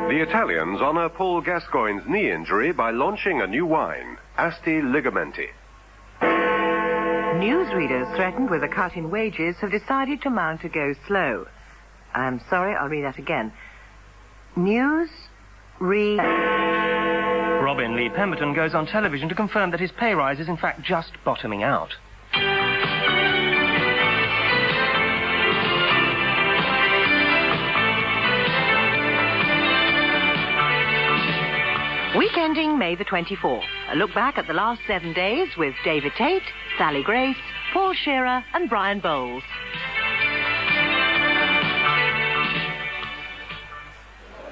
The Italians honor Paul Gascoigne's knee injury by launching a new wine, Asti Ligamenti. Newsreaders threatened with a cut in wages have decided to mount a go slow. I'm sorry, I'll read that again. Robin Lee Pemberton goes on television to confirm that his pay rise is in fact just bottoming out. Weekending May the 24th. A look back at the last 7 days with David Tate, Sally Grace, Paul Shearer and Brian Bowles.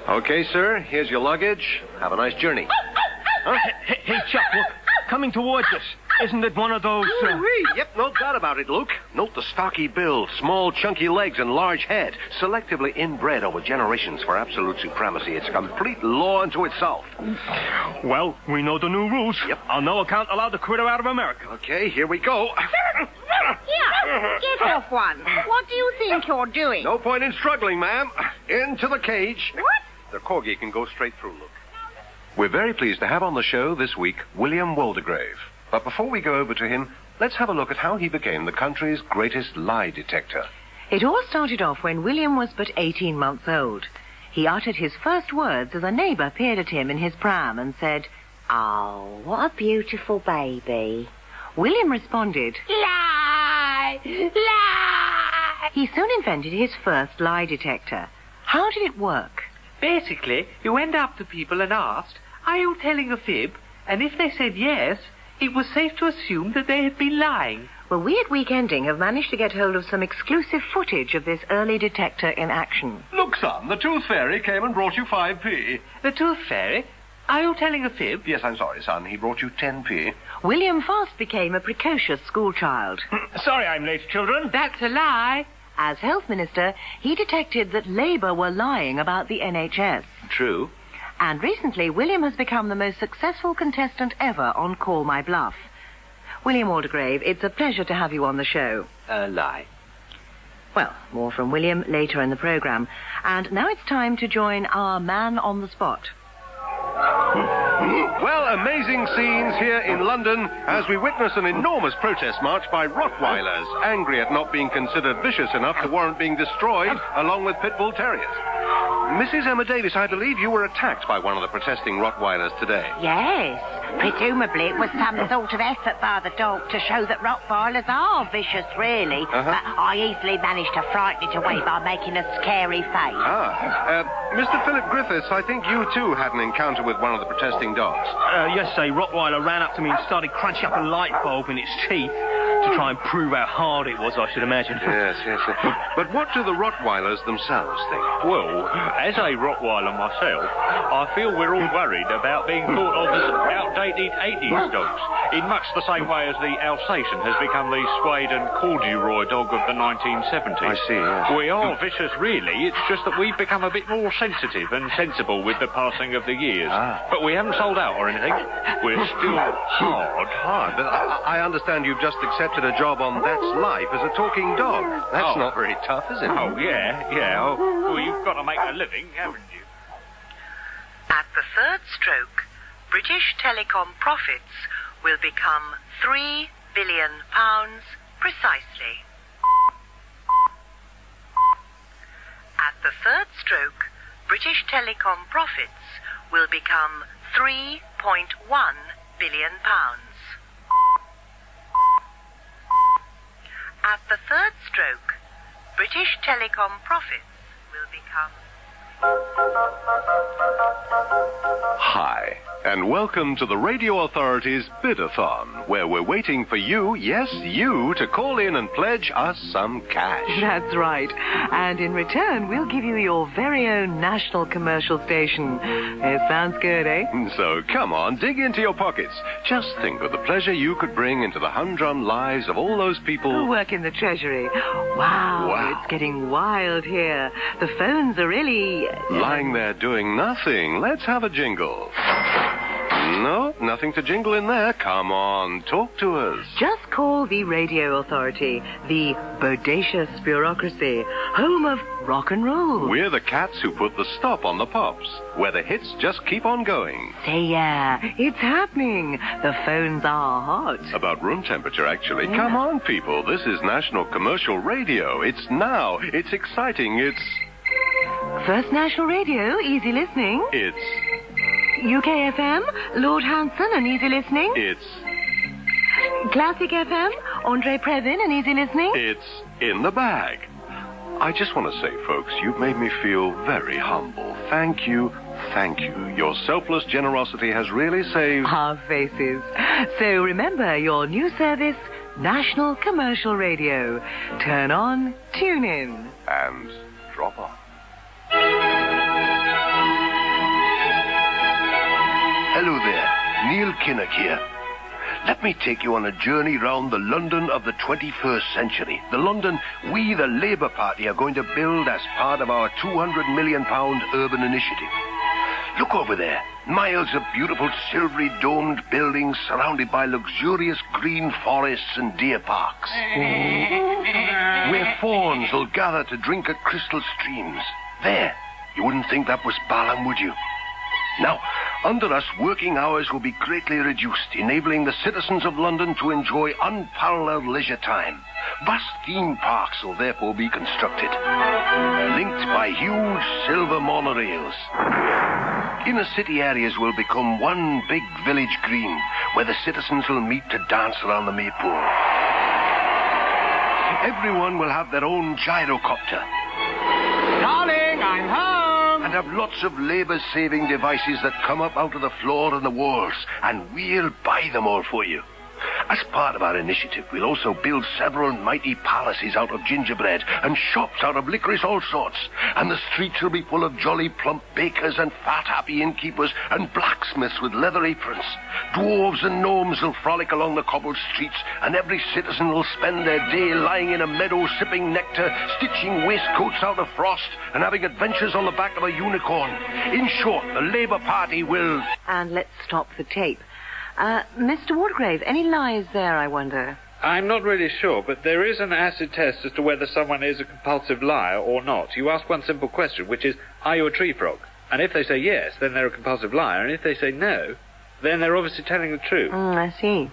Okay, sir, here's your luggage. Have a nice journey. Huh? Hey, Chuck, look, coming towards us. Isn't it one of those... Yep, no doubt about it, Luke. Note the stocky build, small, chunky legs, and large head. Selectively inbred over generations for absolute supremacy. It's a complete law unto itself. Well, we know the new rules. Yep. On no account allowed the critter out of America. Okay, here we go. Here, get off one. What do you think you're doing? No point in struggling, ma'am. Into the cage. What? The corgi can go straight through, Luke. We're very pleased to have on the show this week William Waldegrave. But before we go over to him, let's have a look at how he became the country's greatest lie detector. It all started off when William was but 18 months old. He uttered his first words as a neighbour peered at him in his pram and said, "Oh, what a beautiful baby." William responded, Lie! Lie! He soon invented his first lie detector. How did it work? Basically, you went up to people and asked, "Are you telling a fib?" And if they said yes, it was safe to assume that they had been lying. Well, we at Weekending have managed to get hold of some exclusive footage of this early detector in action. Look, son, the Tooth Fairy came and brought you 5p. The Tooth Fairy? Are you telling a fib? Yes, I'm sorry, son. He brought you 10p. William fast became a precocious schoolchild. Sorry I'm late, children. That's a lie. As health minister, he detected that Labour were lying about the NHS. True. And recently, William has become the most successful contestant ever on Call My Bluff. William Waldegrave, it's a pleasure to have you on the show. A lie. Well, more from William later in the programme. And now it's time to join our man on the spot. Well, amazing scenes here in London as we witness an enormous protest march by Rottweilers, angry at not being considered vicious enough to warrant being destroyed, along with pit bull terriers. Mrs. Emma Davis, I believe you were attacked by one of the protesting Rottweilers today. Yes. Presumably it was some sort of effort by the dog to show that Rottweilers are vicious, really. But I easily managed to frighten it away by making a scary face. Mr. Philip Griffiths, I think you too had an encounter with one of the protesting dogs. Yes, a Rottweiler ran up to me and started crunching up a light bulb in its teeth to try and prove how hard it was, I should imagine. Yes. But what do the Rottweilers themselves think? Well, as a Rottweiler myself, I feel we're all worried about being thought of as outdated 80s dogs, in much the same way as the Alsatian has become the suede and corduroy dog of the 1970s. I see, yes. We are vicious, really. It's just that we've become a bit more sensitive and sensible with the passing of the years. But we haven't sold out or anything. We're still hard. But I understand you've just accepted a job on That's Life as a talking dog. That's not very tough, is it? Oh, yeah. Well, you've got to make a living, haven't you? At the third stroke, British Telecom profits will become £3 billion precisely. At the third stroke, British Telecom profits will become £3.1 billion. At the third stroke, British Telecom profits will become... Hi, and welcome to the Radio Authority's Bid-a-thon, where we're waiting for you, yes, you, to call in and pledge us some cash. That's right. And in return, we'll give you your very own national commercial station. It sounds good, eh? So come on, dig into your pockets. Just think of the pleasure you could bring into the humdrum lives of all those people who work in the Treasury. Wow. It's getting wild here. The phones are really... lying there doing nothing. Let's have a jingle. No, nothing to jingle in there. Come on, talk to us. Just call the Radio Authority, the bodacious bureaucracy, home of rock and roll. We're the cats who put the stop on the pops, where the hits just keep on going. Say, it's happening. The phones are hot. About room temperature, actually. Come on, people. This is National Commercial Radio. It's now. It's exciting. It's... First National Radio, easy listening. It's... UK FM, Lord Hanson and easy listening. It's... Classic FM, Andre Previn and easy listening. It's in the bag. I just want to say, folks, you've made me feel very humble. Thank you. Thank you. Your selfless generosity has really saved... our faces. So remember your new service, National Commercial Radio. Turn on, tune in. And drop off. Hello there, Neil Kinnock here. Let me take you on a journey round the London of the 21st century. The London we, the Labour Party, are going to build as part of our £200 million urban initiative. Look over there. Miles of beautiful silvery domed buildings surrounded by luxurious green forests and deer parks. Where fawns will gather to drink at crystal streams. There. You wouldn't think that was Balham, would you? Now, under us, working hours will be greatly reduced, enabling the citizens of London to enjoy unparalleled leisure time. Vast theme parks will therefore be constructed, linked by huge silver monorails. Inner city areas will become one big village green, where the citizens will meet to dance around the Maypole. Everyone will have their own gyrocopter. Darling, I'm home. And have lots of labour-saving devices that come up out of the floor and the walls, and we'll buy them all for you. As part of our initiative, we'll also build several mighty palaces out of gingerbread and shops out of licorice all sorts. And the streets will be full of jolly plump bakers and fat happy innkeepers and blacksmiths with leather aprons. Dwarves and gnomes will frolic along the cobbled streets, and every citizen will spend their day lying in a meadow sipping nectar, stitching waistcoats out of frost, and having adventures on the back of a unicorn. In short, the Labour Party will... And let's stop the tape. Mr. Woodgrave, any lies there, I wonder? I'm not really sure, but there is an acid test as to whether someone is a compulsive liar or not. You ask one simple question, which is, are you a tree frog? And if they say yes, then they're a compulsive liar, and if they say no, then they're obviously telling the truth. I see.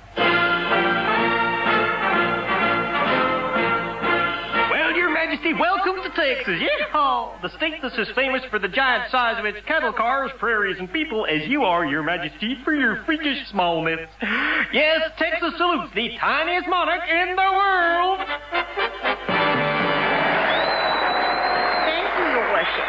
Well, Your Majesty, welcome to Texas. Yeehaw! The state that's as famous for the giant size of its cattle cars, prairies, and people as you are, Your Majesty, for your freakish smallness. Yes, Texas salutes the tiniest monarch in the world. Thank you, Your Worship.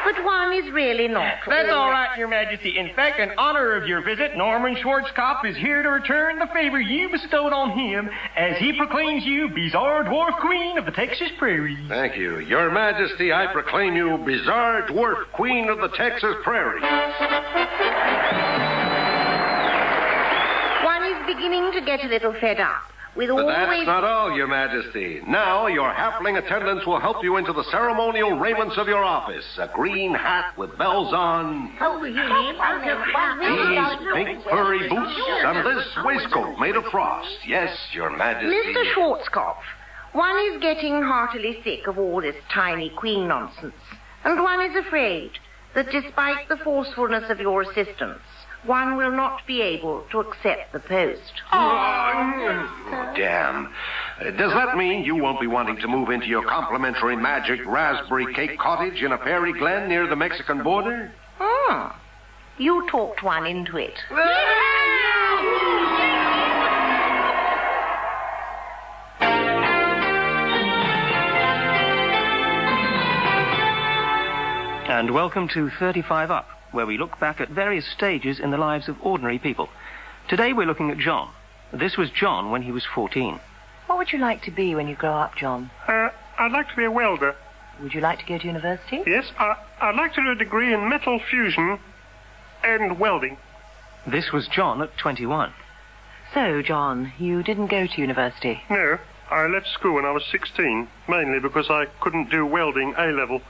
But one is really not. That's all right, Your Majesty. In fact, in honor of your visit, Norman Schwarzkopf is here to return the favor you bestowed on him as he proclaims you Bizarre Dwarf Queen of the Texas Prairies. Thank you. Your Majesty, I proclaim you Bizarre Dwarf Queen of the Texas Prairie. One is beginning to get a little fed up with But always... that's not all, Your Majesty. Now, your halfling attendants will help you into the ceremonial raiments of your office. A green hat with bells on, these pink furry boots, and this waistcoat made of frost. Yes, Your Majesty. Mr. Schwarzkopf, one is getting heartily sick of all this tiny queen nonsense, and one is afraid that despite the forcefulness of your assistance, one will not be able to accept the post. Damn. Does that mean you won't be wanting to move into your complimentary magic raspberry cake cottage in a fairy glen near the Mexican border? You talked one into it. And welcome to 35 Up, where we look back at various stages in the lives of ordinary people. Today we're looking at John. This was John when he was 14. What would you like to be when you grow up, John? I'd like to be a welder. Would you like to go to university? Yes, I'd like to do a degree in metal fusion and welding. This was John at 21. So, John, you didn't go to university? No, I left school when I was 16, mainly because I couldn't do welding A-level.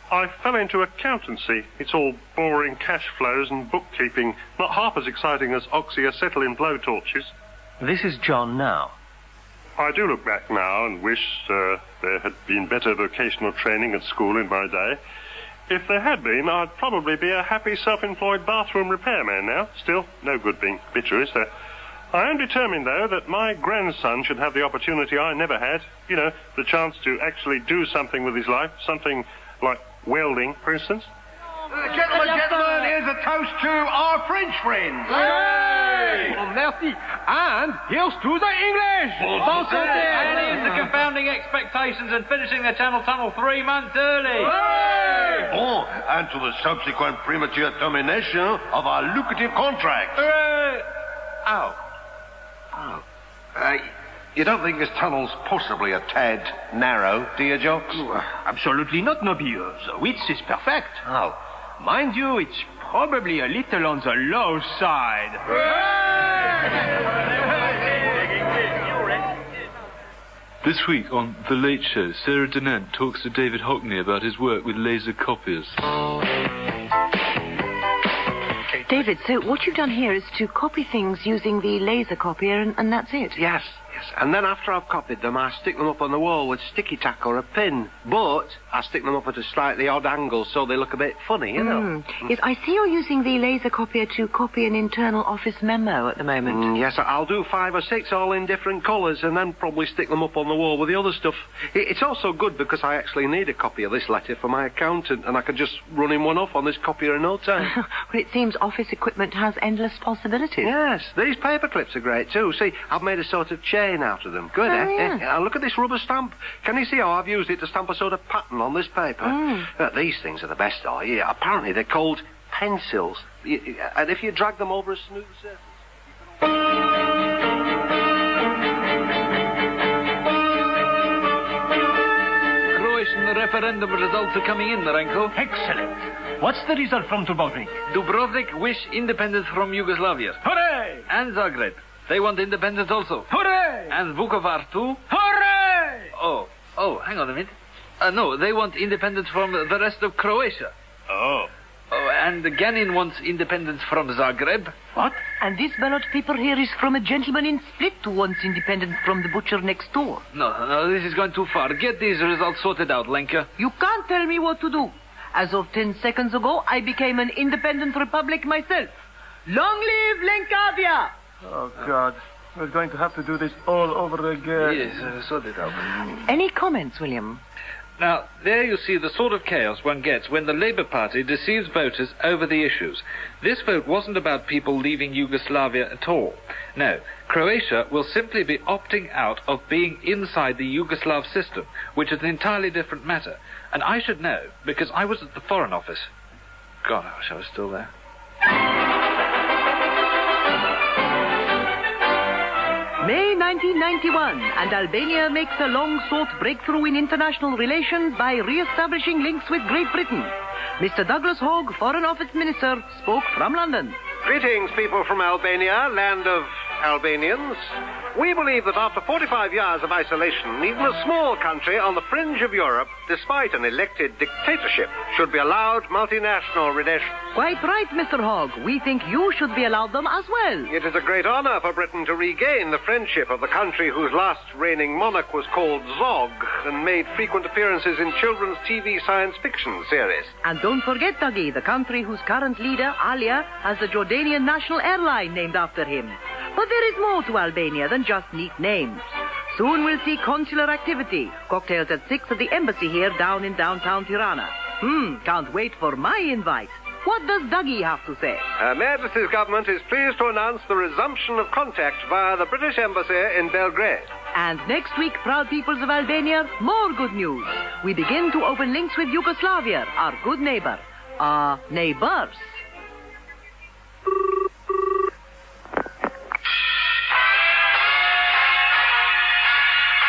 I fell into accountancy. It's all boring cash flows and bookkeeping, not half as exciting as oxyacetylene blowtorches. This is John now. I do look back now and wish there had been better vocational training at school in my day. If there had been, I'd probably be a happy self-employed bathroom repairman now. Still, no good being bitter, is there? I am determined, though, that my grandson should have the opportunity I never had. You know, the chance to actually do something with his life. Something like welding, for instance. Gentlemen, here's a toast to our French friends. Hey! Oh, merci. And here's to the English. Bon santé. And here's the confounding expectations and finishing the Channel Tunnel 3 months early. Bon, and to the subsequent premature termination of our lucrative contract. Oh. You don't think this tunnel's possibly a tad narrow, do you, Jocks? Absolutely not, Nobby. The width is perfect. Oh. Mind you, it's probably a little on the low side. This week on The Late Show, Sarah Dunant talks to David Hockney about his work with laser copiers. David, so what you've done here is to copy things using the laser copier, and that's it? Yes. And then after I've copied them, I stick them up on the wall with sticky tack or a pin. But I stick them up at a slightly odd angle so they look a bit funny, you know. Yes, I see you're using the laser copier to copy an internal office memo at the moment. Yes, I'll do 5 or 6 all in different colours and then probably stick them up on the wall with the other stuff. It's also good because I actually need a copy of this letter for my accountant and I can just run him one off on this copier in no time. Well, it seems office equipment has endless possibilities. Yes, these paper clips are great too. See, I've made a sort of chain out of them. Good, eh? Yeah. Look at this rubber stamp. Can you see how I've used it to stamp a sort of pattern on this paper? These things are the best, though. Yeah, apparently they're called pencils. And if you drag them over a smooth surface... Croatian referendum results are coming in, Renko. Excellent. What's the result from Dubrovnik? Dubrovnik wish independence from Yugoslavia. Hooray! And Zagreb. They want independence also. Hooray! And Vukovar too. Hooray! Oh, hang on a minute. No, they want independence from the rest of Croatia. Oh, and Ganin wants independence from Zagreb. what? And this ballot paper here is from a gentleman in Split who wants independence from the butcher next door. No, this is going too far. Get these results sorted out, Lenka. You can't tell me what to do. As of 10 seconds ago, I became an independent republic myself. Long live Lenkavia! Oh, God. We're going to have to do this all over again. Yes, sort it out. Any comments, William? Now, there you see the sort of chaos one gets when the Labour Party deceives voters over the issues. This vote wasn't about people leaving Yugoslavia at all. No, Croatia will simply be opting out of being inside the Yugoslav system, which is an entirely different matter. And I should know, because I was at the Foreign Office. God, I wish I was still there. May 1991, and Albania makes a long-sought breakthrough in international relations by re-establishing links with Great Britain. Mr. Douglas Hogg, Foreign Office Minister, spoke from London. Greetings, people from Albania, land of Albanians. We believe that after 45 years of isolation, even a small country on the fringe of Europe, despite an elected dictatorship, should be allowed multinational relations. Quite right, Mr. Hogg. We think you should be allowed them as well. It is a great honor for Britain to regain the friendship of the country whose last reigning monarch was called Zog and made frequent appearances in children's TV science fiction series. And don't forget, Dougie, the country whose current leader, Alia, has the Jordanian national airline named after him. But there is more to Albania than just neat names. Soon we'll see consular activity. Cocktails at 6 at the embassy here down in downtown Tirana. Can't wait for my invite. What does Dougie have to say? Her Majesty's government is pleased to announce the resumption of contact via the British Embassy in Belgrade. And next week, proud peoples of Albania, more good news. We begin to open links with Yugoslavia, our good neighbor. Our neighbors.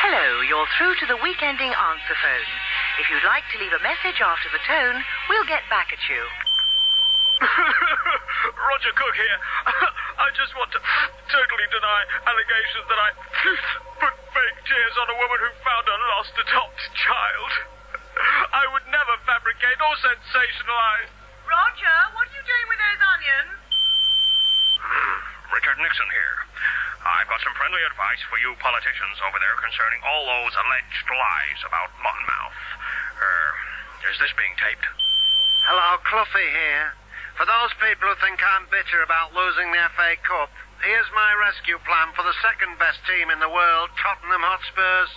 Hello, you're through to the weekending answer phone. If you'd like to leave a message after the tone, we'll get back at you. Roger Cook here. I just want to totally deny allegations that I put fake tears on a woman who found her lost adopted child. I would never fabricate fabricate or sensationalize. Roger, what are you doing with those onions? Richard Nixon here. I've got some friendly advice for you politicians over there concerning all those alleged lies about Monmouth. Is this being taped? Hello, Cluffy here. For those people who think I'm bitter about losing the FA Cup, here's my rescue plan for the second best team in the world, Tottenham Hotspurs.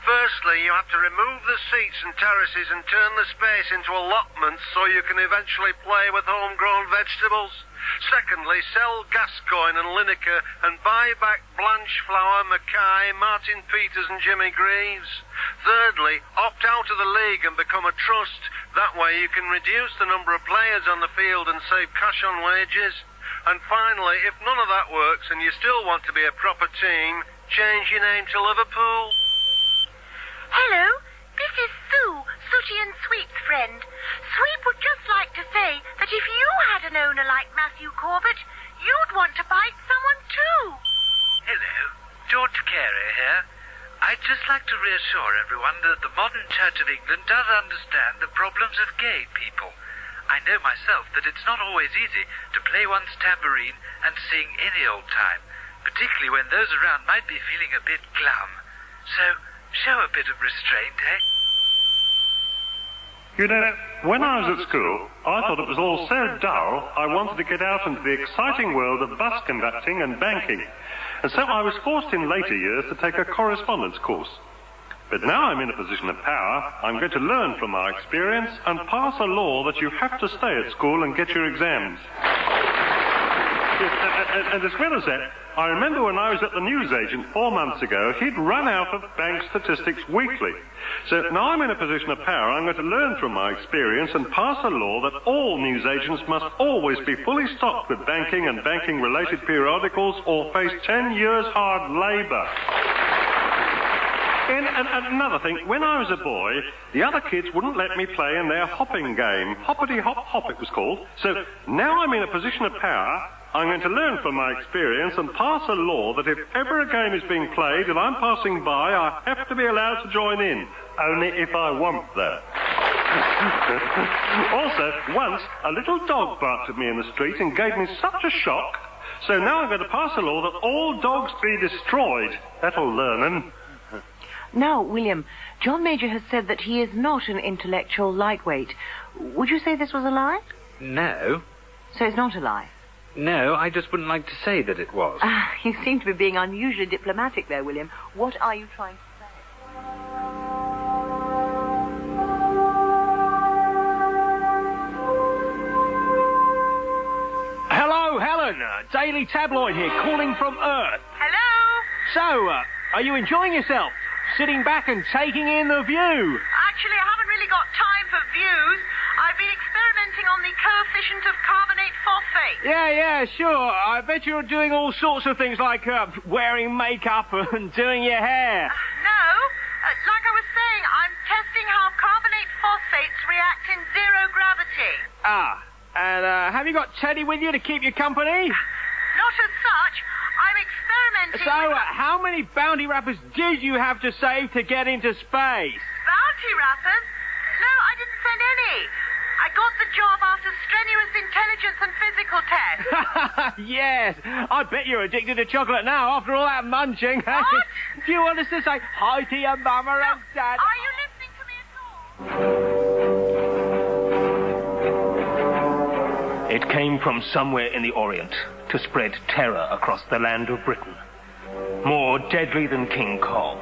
Firstly, you have to remove the seats and terraces and turn the space into allotments so you can eventually play with homegrown vegetables. Secondly, sell Gascoigne and Lineker and buy back Blanchflower, Mackay, Martin Peters and Jimmy Greaves. Thirdly, opt out of the league and become a trust. That way you can reduce the number of players on the field and save cash on wages. And finally, if none of that works and you still want to be a proper team, change your name to Liverpool. Hello, this is Sue, Sooty and Sweep's friend. Sweep would just like to say that if you had an owner like Matthew Corbett, you'd want to bite someone too. Hello, George Carey here. I'd just like to reassure everyone that the modern Church of England does understand the problems of gay people. I know myself that it's not always easy to play one's tambourine and sing any old time, particularly when those around might be feeling a bit glum. So, show a bit of restraint, eh? You know, when I was at school, I thought it was all so dull, I wanted to get out into the exciting world of bus conducting and banking. And so I was forced in later years to take a correspondence course. But now I'm in a position of power, I'm going to learn from my experience and pass a law that you have to stay at school and get your exams. And as well as that, I remember when I was at the newsagent 4 months ago, he'd run out of bank statistics weekly. So now I'm in a position of power, I'm going to learn from my experience and pass a law that all newsagents must always be fully stocked with banking and banking-related periodicals or face 10 years hard labour. And another thing, when I was a boy, the other kids wouldn't let me play in their hopping game. Hoppity-hop-hop it was called. So now I'm in a position of power, I'm going to learn from my experience and pass a law that if ever a game is being played and I'm passing by, I have to be allowed to join in. Only if I want, though. Also, once, a little dog barked at me in the street and gave me such a shock. So now I'm going to pass a law that all dogs be destroyed. That'll learn them. Now, William, John Major has said that he is not an intellectual lightweight. Would you say this was a lie? No. So it's not a lie? No, I just wouldn't like to say that it was. You seem to be being unusually diplomatic there, William. What are you trying to say? Hello, Helen. Daily Tabloid here, calling from Earth. Hello? So, are you enjoying yourself? Sitting back and taking in the view? Actually, I haven't really got time for views. I've been experimenting on the coefficient of carbonate phosphate. Yeah, sure. I bet you're doing all sorts of things like wearing makeup and doing your hair. No. Like I was saying, I'm testing how carbonate phosphates react in zero gravity. And have you got Teddy with you to keep you company? Not as such. I'm experimenting So, how many bounty wrappers did you have to save to get into space? Bounty wrappers? No, I didn't send any. I got the job after strenuous intelligence and physical tests. Yes, I bet you're addicted to chocolate now after all that munching. What? Do you want us to say hi to your mama and dad? Are you listening to me at all? It came from somewhere in the Orient to spread terror across the land of Britain. More deadly than King Kong.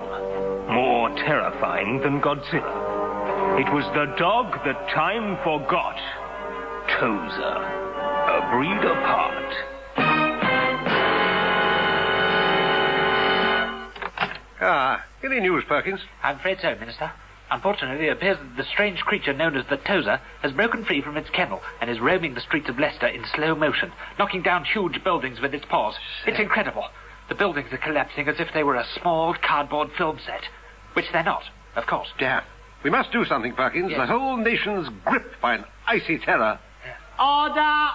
More terrifying than Godzilla. It was the dog that time forgot. Tozer, a breed apart. Any news, Perkins? I'm afraid so, Minister. Unfortunately, it appears that the strange creature known as the Tozer has broken free from its kennel and is roaming the streets of Leicester in slow motion, knocking down huge buildings with its paws. It's incredible. The buildings are collapsing as if they were a small cardboard film set, which they're not, of course. Damn. We must do something, Perkins. Yes. The whole nation's gripped by an icy terror. Order!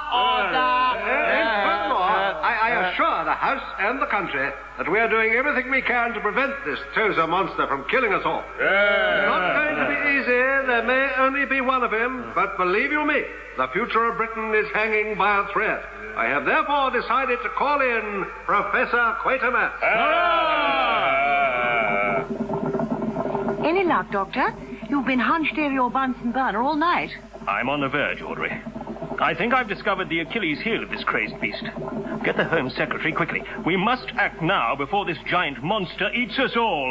Furthermore, I assure the House and the country that we are doing everything we can to prevent this Tozer monster from killing us all. It's not going to be easy. There may only be one of him, but believe you me, the future of Britain is hanging by a thread. I have therefore decided to call in Professor Quatermass. Any luck, Doctor? You've been hunched over your Bunsen burner all night. I'm on the verge, Audrey. I think I've discovered the Achilles heel of this crazed beast. Get the Home Secretary quickly. We must act now before this giant monster eats us all.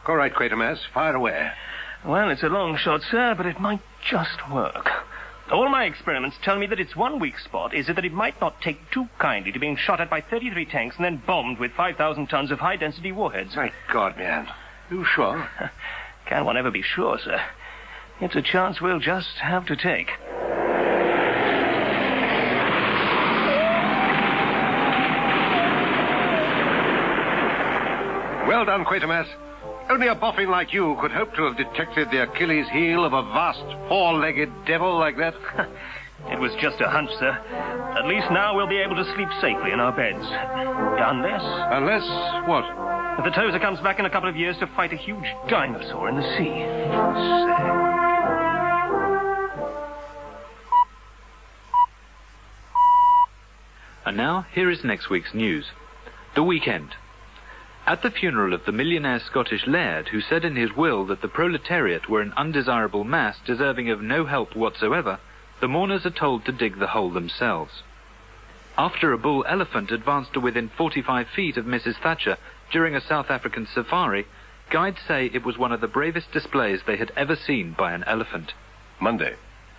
All right, Quatermass, fire away. Well, it's a long shot, sir, but it might just work. All my experiments tell me that its one weak spot is that it might not take too kindly to being shot at by 33 tanks and then bombed with 5,000 tons of high-density warheads. My God, man. You sure? Can one ever be sure, sir? It's a chance we'll just have to take. Well done, Quatermass. Only a boffin like you could hope to have detected the Achilles heel of a vast four-legged devil like that. It was just a hunch, sir. At least now we'll be able to sleep safely in our beds. Unless... Unless what? If the Tozer comes back in a couple of years to fight a huge dinosaur in the sea. And now, here is next week's news. The weekend. At the funeral of the millionaire Scottish laird who said in his will that the proletariat were an undesirable mass deserving of no help whatsoever, the mourners are told to dig the hole themselves. After a bull elephant advanced to within 45 feet of Mrs. Thatcher during a South African safari, guides say it was one of the bravest displays they had ever seen by an elephant. Monday.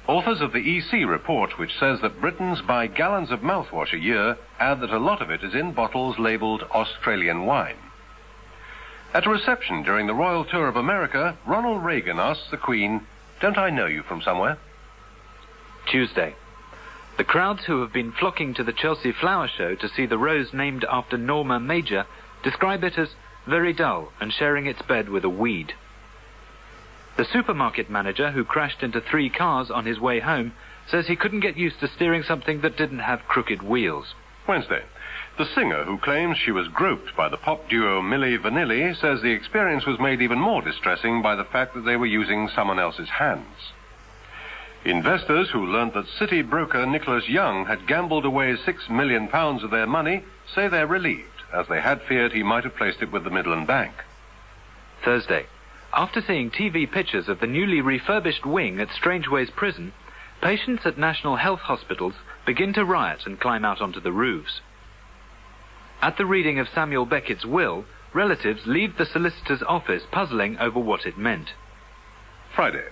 Authors of the EC report, which says that Britons buy gallons of mouthwash a year, add that a lot of it is in bottles labelled Australian wine. At a reception during the Royal Tour of America, Ronald Reagan asks the Queen, "Don't I know you from somewhere?" Tuesday. The crowds who have been flocking to the Chelsea Flower Show to see the rose named after Norma Major describe it as very dull and sharing its bed with a weed. The supermarket manager who crashed into 3 cars on his way home says he couldn't get used to steering something that didn't have crooked wheels. Wednesday. The singer who claims she was groped by the pop duo Milli Vanilli says the experience was made even more distressing by the fact that they were using someone else's hands. Investors who learned that city broker Nicholas Young had gambled away £6 million of their money say they're relieved, as they had feared he might have placed it with the Midland Bank. Thursday. After seeing TV pictures of the newly refurbished wing at Strangeways Prison, patients at national health hospitals begin to riot and climb out onto the roofs. At the reading of Samuel Beckett's will, relatives leave the solicitor's office puzzling over what it meant. Friday.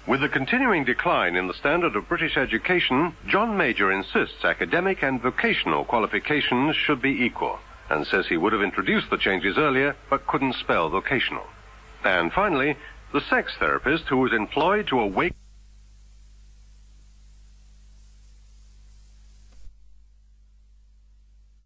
With the continuing decline in the standard of British education, John Major insists academic and vocational qualifications should be equal, and says he would have introduced the changes earlier, but couldn't spell vocational. And finally, the sex therapist who was employed to awake